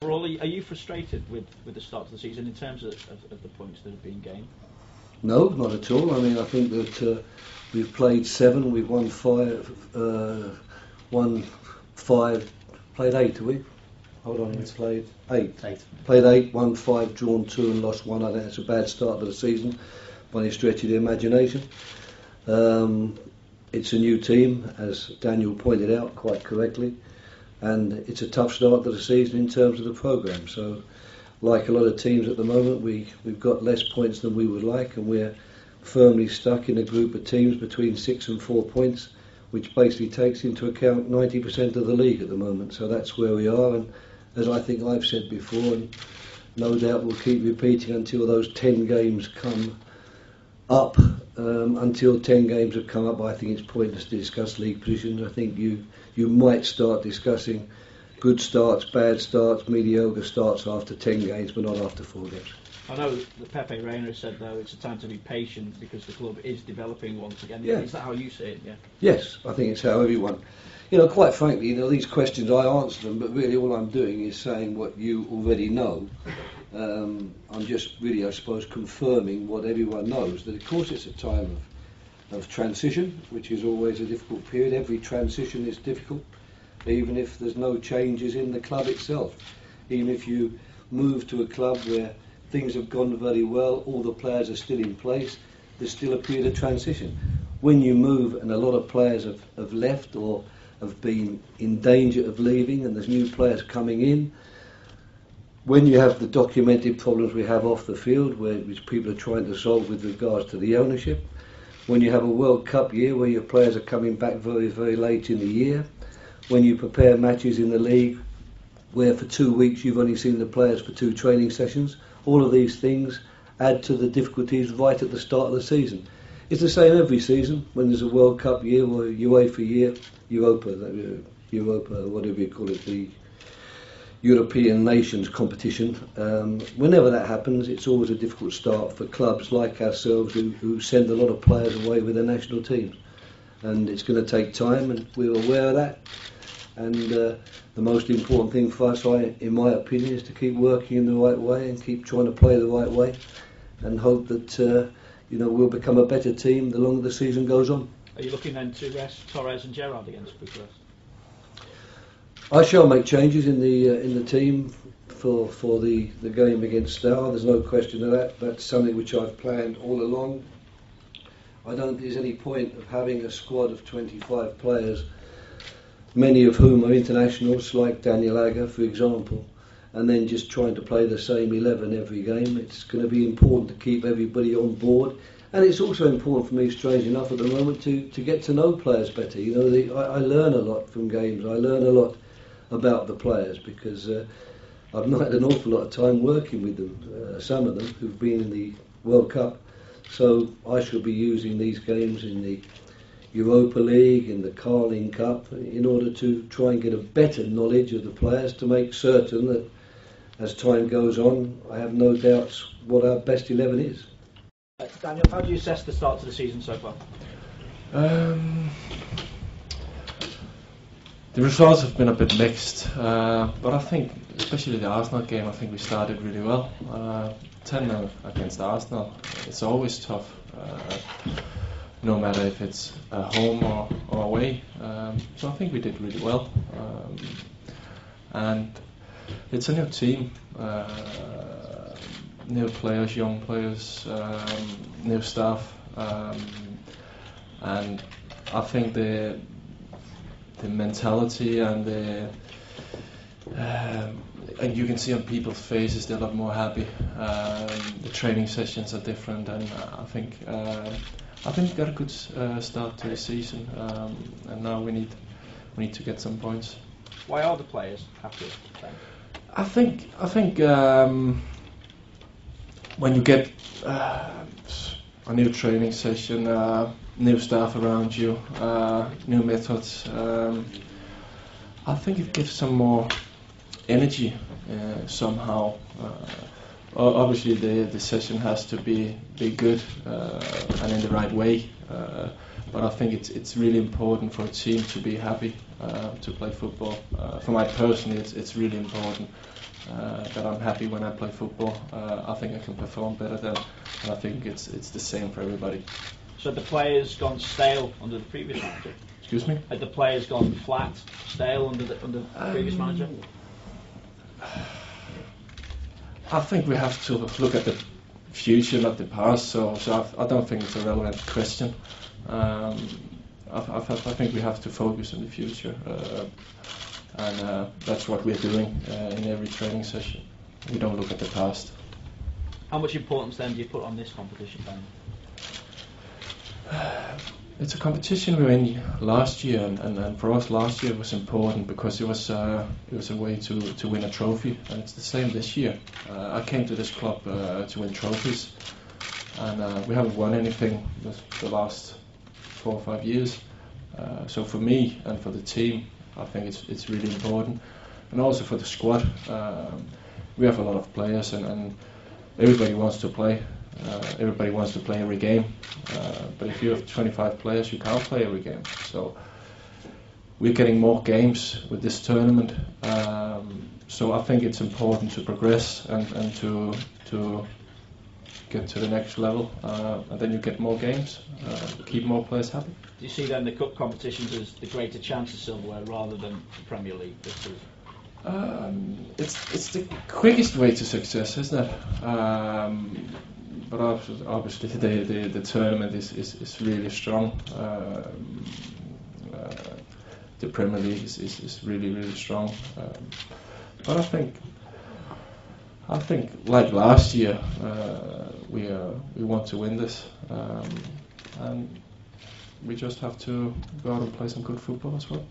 Overall, are you frustrated with the start of the season in terms of the points that have been gained? No, not at all. I mean, I think that we've played 7, we've won 5, played 8, have we? Hold on, we've played 8. Played 8, won 5, drawn 2 and lost 1. I think that's a bad start to the season by any stretch of the imagination. It's a new team, as Daniel pointed out quite correctly, and it's a tough start to the season in terms of the programme. So, like a lot of teams at the moment, we've got less points than we would like, and we're firmly stuck in a group of teams between 6 and 4 points, which basically takes into account 90% of the league at the moment. So that's where we are, and as I think I've said before, and no doubt we'll keep repeating until those 10 games come up. Until 10 games have come up, I think it's pointless to discuss league positions. I think you might start discussing good starts, bad starts, mediocre starts after 10 games, but not after 4 games. I know that Pepe Reina has said, though, it's a time to be patient because the club is developing once again. Yeah. Is that how you see it? Yeah. Yes, I think it's how everyone. Quite frankly, these questions, I answer them, but really all I'm doing is saying what you already know. I'm just really, I suppose, confirming what everyone knows, that of course it's a time of transition, which is always a difficult period. Every transition is difficult, even if there's no changes in the club itself. Even if you move to a club where things have gone very well, all the players are still in place, there's still a period of transition. When you move and a lot of players have left or have been in danger of leaving and there's new players coming in, when you have the documented problems we have off the field, which people are trying to solve with regards to the ownership, when you have a World Cup year where your players are coming back very, very late in the year, when you prepare matches in the league where for 2 weeks you've only seen the players for 2 training sessions, all of these things add to the difficulties right at the start of the season. It's the same every season when there's a World Cup year or a UEFA year, Europa, whatever you call it, the European nations competition. Whenever that happens, it's always a difficult start for clubs like ourselves who send a lot of players away with their national teams. And it's going to take time, and we're aware of that. And the most important thing for us, in my opinion, is to keep working in the right way and keep trying to play the right way, and hope that we'll become a better team the longer the season goes on. Are you looking then to rest Torres and Gerrard against Bucharest? I shall make changes in the team for the game against Steaua. There's no question of that. That's something which I've planned all along. I don't think there's any point of having a squad of 25 players, many of whom are internationals, like Daniel Agger, for example, and then just trying to play the same 11 every game. It's going to be important to keep everybody on board, and it's also important for me, strange enough, at the moment to get to know players better. I learn a lot from games. I learn a lot about the players because I've not had an awful lot of time working with them, some of them who've been in the World Cup. So I shall be using these games in the Europa League, in the Carling Cup, in order to try and get a better knowledge of the players, to make certain that as time goes on, I have no doubts what our best 11 is. Daniel, how do you assess the start to the season so far? The results have been a bit mixed, but I think, especially the Arsenal game, I think we started really well. 10-0 against Arsenal, it's always tough, no matter if it's home or away. So I think we did really well. And it's a new team, new players, young players, new staff, and I think the mentality and and you can see on people's faces they're a lot more happy. The training sessions are different, and I think we got a good start to the season, and now we need to get some points. Why are the players happy? I think when you get a new training session, new staff around you, new methods, I think it gives some more energy somehow. Obviously the session has to be good and in the right way, but I think it's really important for a team to be happy to play football. For my personally, it's really important that I'm happy when I play football. I think I can perform better then, and I think it's the same for everybody. So had the players gone stale under the previous manager? Excuse me? Had the players gone flat, stale under the previous manager? I think we have to look at the future, not the past. So I don't think it's a relevant question. I think we have to focus on the future, and that's what we're doing in every training session. We don't look at the past. How much importance then do you put on this competition, Ben? It's a competition we were in last year, and for us last year it was important because it was a way to win a trophy, and it's the same this year. I came to this club to win trophies, and we haven't won anything the last 4 or 5 years. So for me and for the team, I think it's really important, and also for the squad. We have a lot of players, and everybody wants to play. Everybody wants to play every game, but if you have 25 players, you can't play every game. So we're getting more games with this tournament. So I think it's important to progress and to get to the next level, and then you get more games, keep more players happy. Do you see then the cup competitions as the greater chance of silverware rather than the Premier League this season? It's the quickest way to success, isn't it? But obviously the tournament is really strong. The Premier League is really strong. But I think like last year, we want to win this, and we just have to go out and play some good football as well.